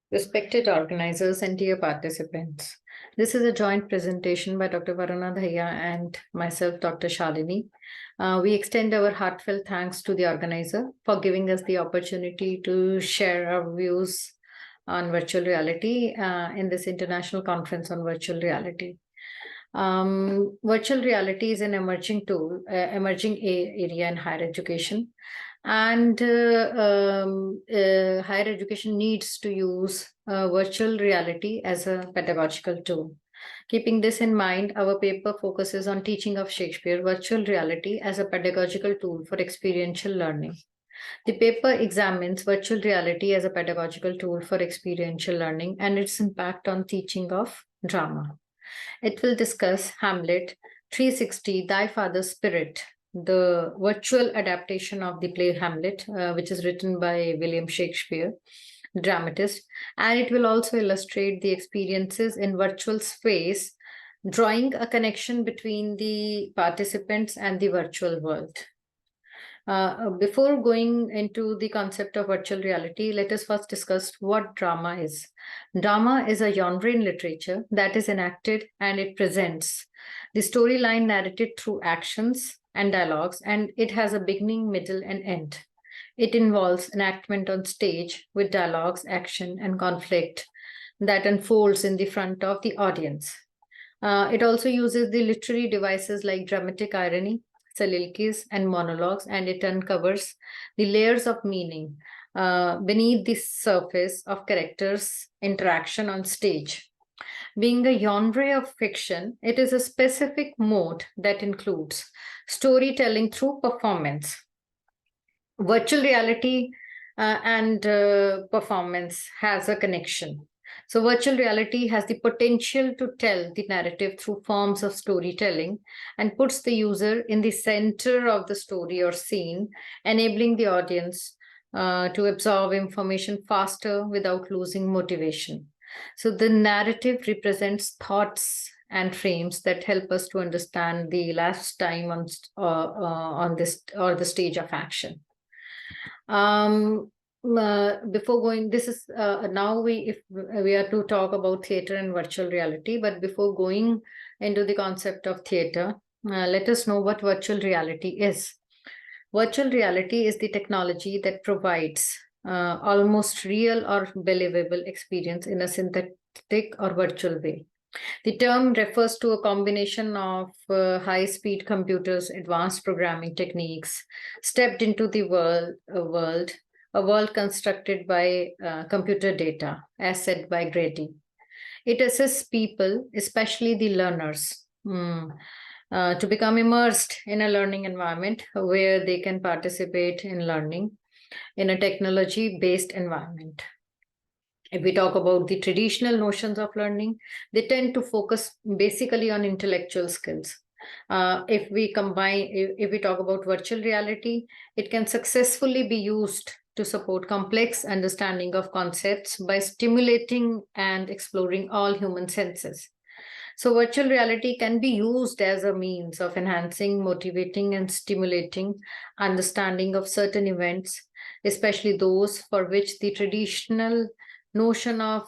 Respected organizers and dear participants, this is a joint presentation by Dr. Varuna, Dahiya and myself, Dr. Shalini. We extend our heartfelt thanks to the organizer for giving us the opportunity to share our views on virtual reality in this international conference on virtual reality. Virtual reality is an emerging tool, emerging area in higher education. And higher education needs to use virtual reality as a pedagogical tool. Keeping this in mind, our paper focuses on teaching of Shakespeare, virtual reality as a pedagogical tool for experiential learning. The paper examines virtual reality as a pedagogical tool for experiential learning and its impact on teaching of drama. It will discuss Hamlet 360, Thy Father's Spirit, the virtual adaptation of the play Hamlet, which is written by William Shakespeare, dramatist, and it will also illustrate the experiences in virtual space, drawing a connection between the participants and the virtual world. Before going into the concept of virtual reality, let us first discuss what drama is. Drama is a genre in literature that is enacted and it presents the storyline narrated through actions and dialogues, and it has a beginning, middle, and end. It involves enactment on stage with dialogues, action, and conflict that unfolds in the front of the audience. It also uses the literary devices like dramatic irony, soliloquies, and monologues, and it uncovers the layers of meaning beneath the surface of characters' interaction on stage. Being a genre of fiction, it is a specific mode that includes storytelling through performance. Virtual reality and performance has a connection. So virtual reality has the potential to tell the narrative through forms of storytelling and puts the user in the center of the story or scene, enabling the audience to absorb information faster without losing motivation. So the narrative represents thoughts and frames that help us to understand the last time on this or the stage of action. Before going, this is now if we are to talk about theater and virtual reality, but before going into the concept of theater, let us know what virtual reality is. Virtual reality is the technology that provides almost real or believable experience in a synthetic or virtual way. The term refers to a combination of high-speed computers, advanced programming techniques, stepped into the a world constructed by computer data, as said by Grady. It assists people, especially the learners, to become immersed in a learning environment where they can participate in learning in a technology-based environment. If we talk about the traditional notions of learning, they tend to focus basically on intellectual skills. If we talk about virtual reality, it can successfully be used to support complex understanding of concepts by stimulating and exploring all human senses. So virtual reality can be used as a means of enhancing, motivating, and stimulating understanding of certain events, especially those for which the traditional notion of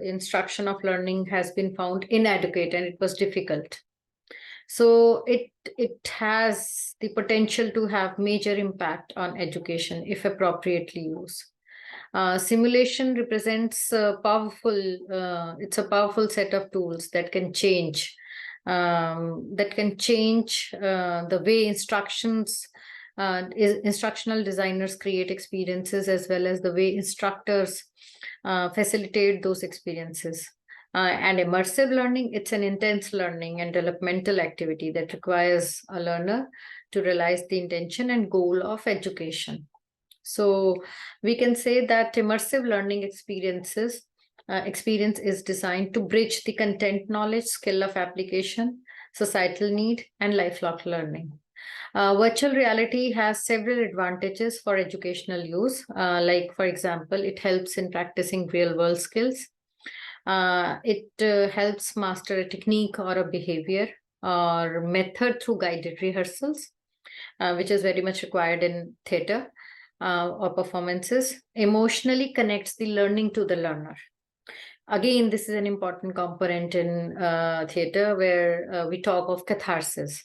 instruction of learning has been found inadequate and it was difficult. So it has the potential to have major impact on education if appropriately used. Simulation represents it's a powerful set of tools that can change the way instructional designers create experiences, as well as the way instructors facilitate those experiences. And immersive learning, it's an intense learning and developmental activity that requires a learner to realize the intention and goal of education. So we can say that immersive learning experience is designed to bridge the content knowledge, skill of application, societal need, and lifelong learning. Virtual reality has several advantages for educational use. Like, for example, it helps in practicing real-world skills. It helps master a technique or a behavior or method through guided rehearsals, which is very much required in theater. or performances emotionally connects the learning to the learner. Again, this is an important component in theater where we talk of catharsis.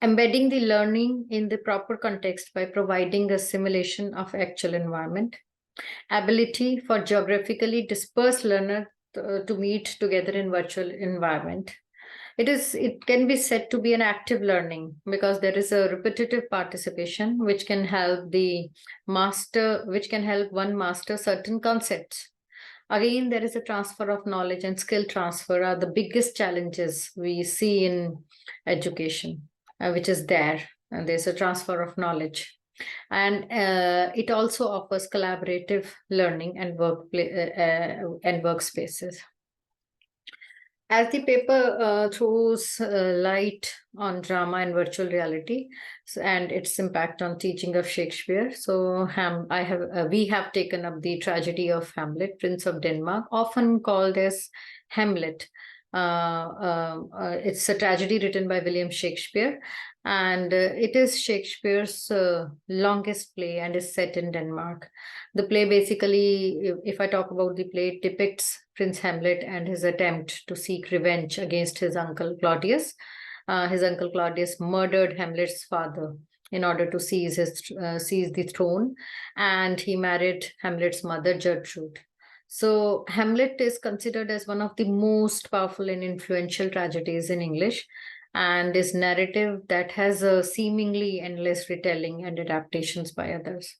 Embedding the learning in the proper context by providing a simulation of actual environment. Ability for geographically dispersed learner to meet together in virtual environment. It can be said to be an active learning because there is a repetitive participation which can help one master certain concepts. Again, there is a transfer of knowledge, and skill transfer are the biggest challenges we see in education, which is there. And there's a transfer of knowledge. And it also offers collaborative learning and workspaces. As the paper throws light on drama and virtual reality and its impact on teaching of Shakespeare, so we have taken up the tragedy of Hamlet, Prince of Denmark, often called as Hamlet. It's a tragedy written by William Shakespeare, and it is Shakespeare's longest play and is set in Denmark. The play basically, if I talk about the play, it depicts Prince Hamlet and his attempt to seek revenge against his uncle Claudius. His uncle Claudius murdered Hamlet's father in order to seize the throne, and he married Hamlet's mother, Gertrude. So Hamlet is considered as one of the most powerful and influential tragedies in English, and is narrative that has a seemingly endless retelling and adaptations by others.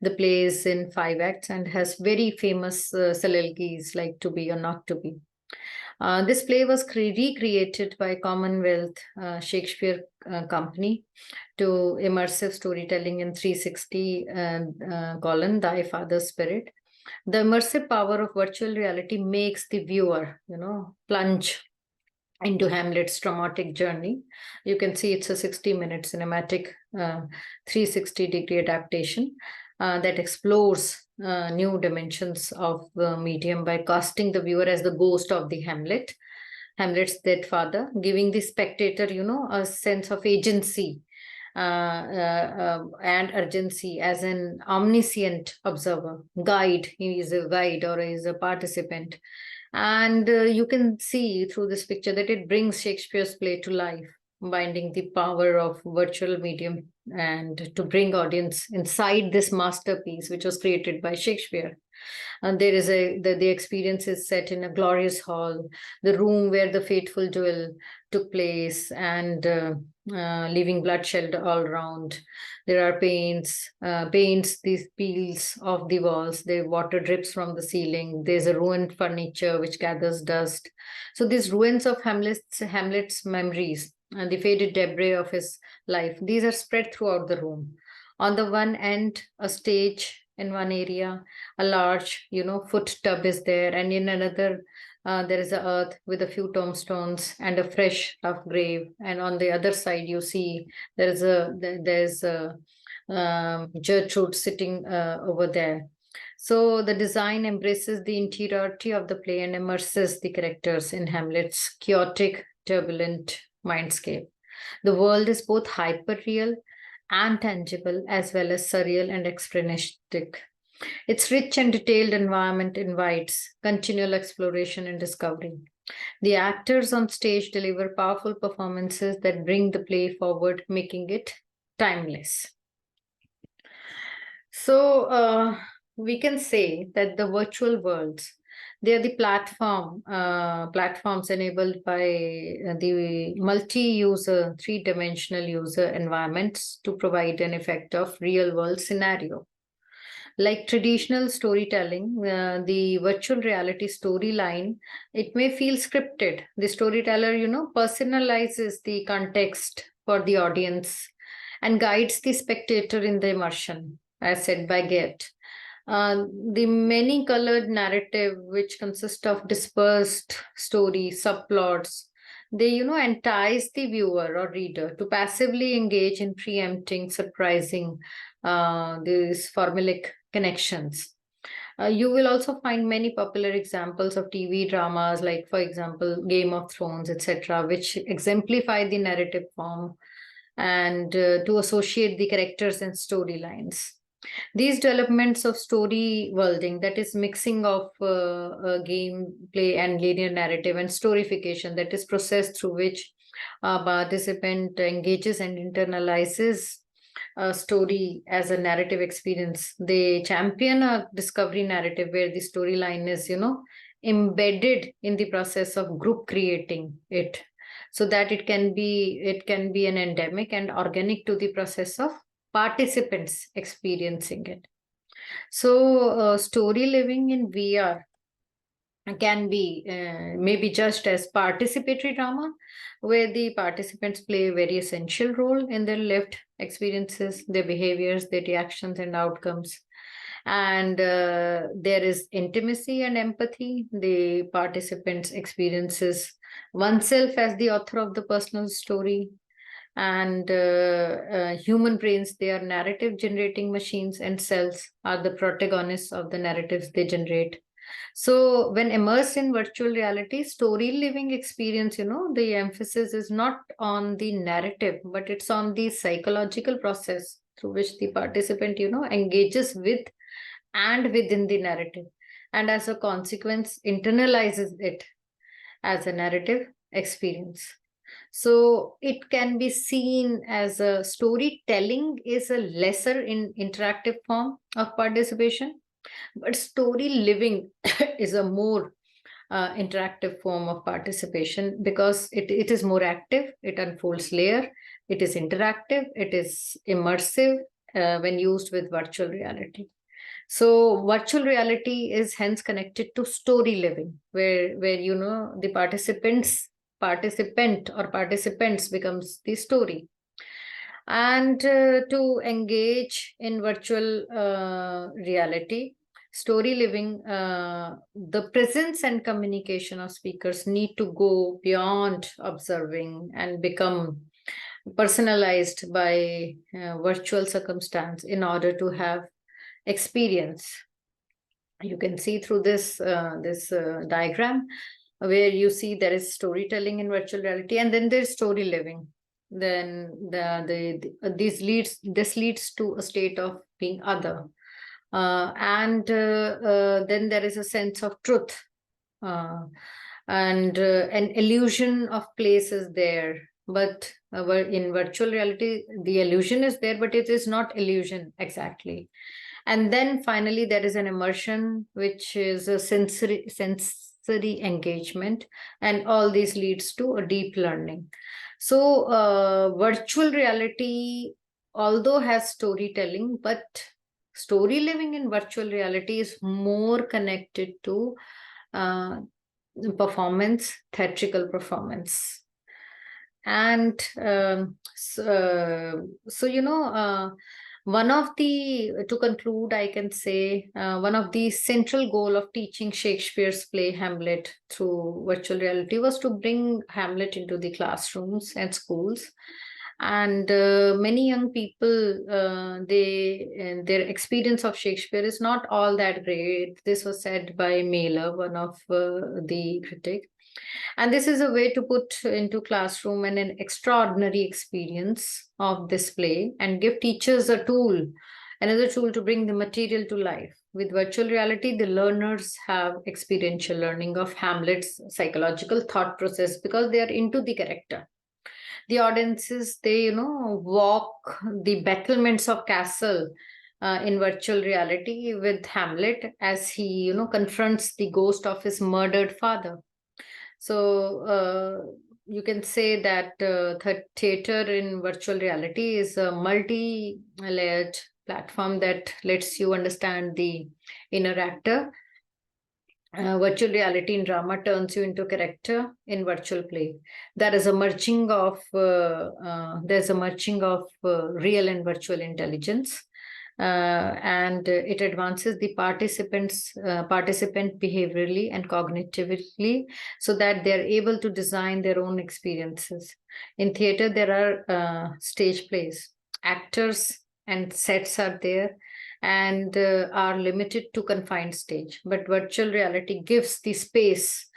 The play is in 5 acts and has very famous soliloquies like "to be or not to be." This play was recreated by Commonwealth Shakespeare Company to immersive storytelling in 360 colon Thy Father's Spirit. The immersive power of virtual reality makes the viewer, plunge into Hamlet's traumatic journey. You can see it's a 60-minute cinematic 360-degree adaptation that explores new dimensions of the medium by casting the viewer as the ghost of the Hamlet's dead father, giving the spectator, a sense of agency and urgency as an omniscient observer, guide. He is a guide or he is a participant. And you can see through this picture that it brings Shakespeare's play to life, binding the power of virtual medium and to bring audience inside this masterpiece, which was created by Shakespeare. And there is the experience is set in a glorious hall, the room where the fateful duel took place, and leaving bloodshed all around. There are paints, these peels of the walls, the water drips from the ceiling. There's a ruined furniture which gathers dust. So these ruins of Hamlet's memories and the faded debris of his life, these are spread throughout the room. On the one end, a stage in one area, a large, foot tub is there, and in another, there is a earth with a few tombstones and a fresh rough grave. And on the other side, you see there's a Gertrude sitting over there. So the design embraces the interiority of the play and immerses the characters in Hamlet's chaotic, turbulent mindscape. The world is both hyper-real and tangible, as well as surreal and expressionistic. Its rich and detailed environment invites continual exploration and discovery. The actors on stage deliver powerful performances that bring the play forward, making it timeless. So we can say that the virtual worlds, they are the platforms enabled by the multi-user, 3-dimensional user environments to provide an effect of real-world scenario. Like traditional storytelling, the virtual reality storyline, it may feel scripted. The storyteller, personalizes the context for the audience and guides the spectator in the immersion, as said by Goethe. The many-colored narrative, which consists of dispersed stories, subplots, they, entice the viewer or reader to passively engage in preempting, surprising these formulaic connections. You will also find many popular examples of TV dramas, like, for example, Game of Thrones, etc., which exemplify the narrative form and to associate the characters and storylines. These developments of story worlding, that is mixing of gameplay and linear narrative, and storification, that is process through which a participant engages and internalizes a story as a narrative experience. They champion a discovery narrative where the storyline is, embedded in the process of group creating it, so that it can be an endemic and organic to the process of participants experiencing it. So, story living in VR can be maybe just as participatory drama, where the participants play a very essential role in their lived experiences, their behaviors, their reactions, and outcomes. And there is intimacy and empathy. The participants experiences oneself as the author of the personal story. And human brains, they are narrative generating machines, and cells are the protagonists of the narratives they generate. So when immersed in virtual reality, story living experience, the emphasis is not on the narrative, but it's on the psychological process through which the participant, engages with and within the narrative, and as a consequence internalizes it as a narrative experience. So it can be seen as a storytelling is a lesser in interactive form of participation, but story living is a more interactive form of participation, because it is more active, it unfolds layer, it is interactive, it is immersive when used with virtual reality. So virtual reality is hence connected to story living, where the participant or participants becomes the story. And to engage in virtual reality, story living, the presence and communication of speakers need to go beyond observing and become personalized by virtual circumstance in order to have experience. You can see through this diagram, where you see there is storytelling in virtual reality, and then there's story living. Then this leads to a state of being other, and then there is a sense of truth, and an illusion of place is there. But in virtual reality, the illusion is there, but it is not illusion exactly. And then finally, there is an immersion, which is a sensory engagement, and all this leads to a deep learning. So virtual reality, although has storytelling, but story living in virtual reality is more connected to performance, theatrical performance. And to conclude, I can say one of the central goal of teaching Shakespeare's play Hamlet through virtual reality was to bring Hamlet into the classrooms and schools. And many young people, their experience of Shakespeare is not all that great. This was said by Mailer, one of the critics. And this is a way to put into classroom an extraordinary experience of this play and give teachers a tool, another tool to bring the material to life. With virtual reality, the learners have experiential learning of Hamlet's psychological thought process because they are into the character. The audiences, they, walk the battlements of castle in virtual reality with Hamlet as he, confronts the ghost of his murdered father. So you can say that theater in virtual reality is a multi-layered platform that lets you understand the inner actor. Virtual reality in drama turns you into character in virtual play. There is a merging of real and virtual intelligence. And it advances the participant behaviorally and cognitively, so that they're able to design their own experiences. In theater, there are stage plays, actors and sets are there, and are limited to confined stage. But virtual reality gives the space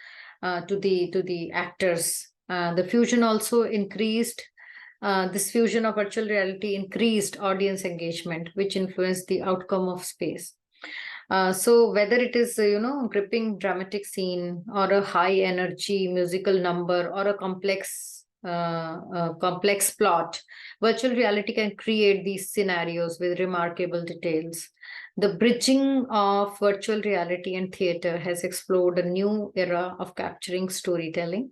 to the actors. The fusion also increased This fusion of virtual reality increased audience engagement, which influenced the outcome of space. So whether it is, gripping dramatic scene or a high energy musical number or a complex plot, virtual reality can create these scenarios with remarkable details. The bridging of virtual reality and theater has explored a new era of capturing storytelling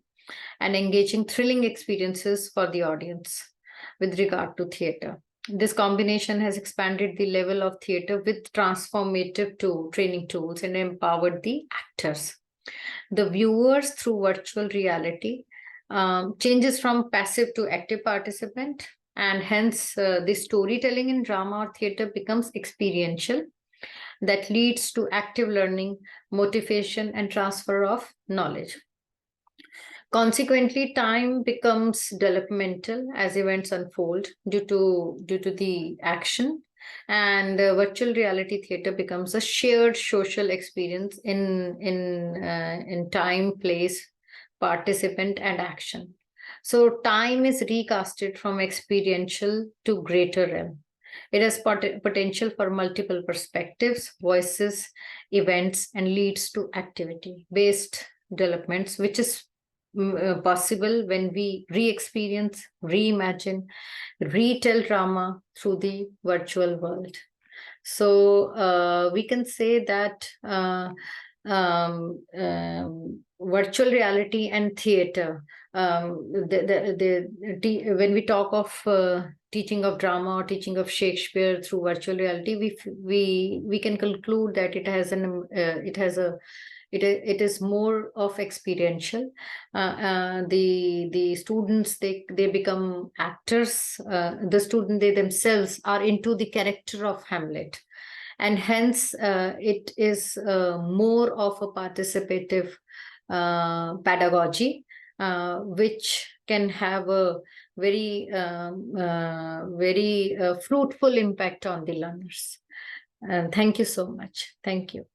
and engaging thrilling experiences for the audience with regard to theater. This combination has expanded the level of theater with transformative training tools and empowered the actors. The viewers through virtual reality changes from passive to active participant, and hence the storytelling in drama or theater becomes experiential that leads to active learning, motivation, and transfer of knowledge. Consequently, time becomes developmental as events unfold due to the action, and virtual reality theater becomes a shared social experience in time, place, participant, and action. So time is recasted from experiential to greater realm. It has potential for multiple perspectives, voices, events, and leads to activity-based developments, which is possible when we re-experience, reimagine, retell drama through the virtual world. So we can say that virtual reality and theater, when we talk of teaching of drama or teaching of Shakespeare through virtual reality, we can conclude that it is more of experiential. The students, they become actors. They themselves are into the character of Hamlet, and hence it is more of a participative pedagogy, which can have a very fruitful impact on the learners. Thank you so much. Thank you.